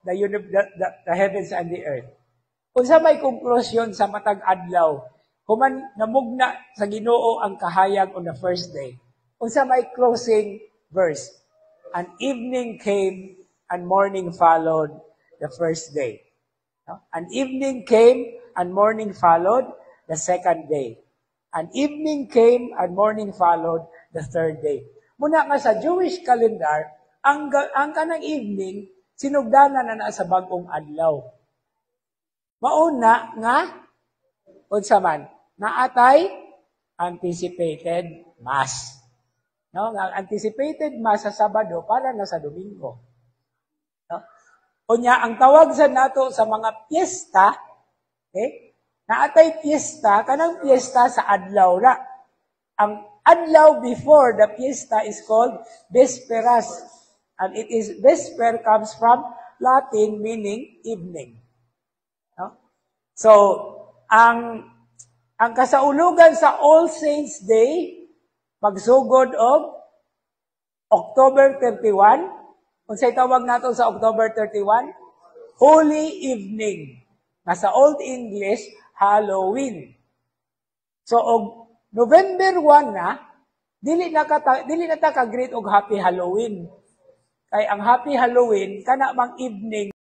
the heavens and the earth. Unsa may konklusyon sa matag adlaw, human namugna sa Ginoo ang kahayag on the first day. Unsa may closing verse? And evening came and morning followed the first day. No? And evening came and morning followed the second day. And evening came and morning followed the third day. Muna nga sa Jewish calendar, ang kanang evening, sinugdanan na sa bagong adlaw. Mauna nga, unsa man, naatay anticipated Mass. No? Ang anticipated Mass sa Sabado para na sa Domingo. No? Unya, ang tawag sa nato sa mga piyesta, okay? Naatay piyesta, kanang piyesta sa adlaw na. Ang adlaw before the piyesta is called Vesperas. And it is, Vesper comes from Latin meaning evening. No? So, ang kasaulugan sa All Saints Day, pagsugod of October 31, unsay tawag nato sa October 31? Holy Evening. Nasa Old English, Halloween. So, og November 1 na, dili na ta ka-greet og Happy Halloween. Kay ang Happy Halloween, kana mang evening,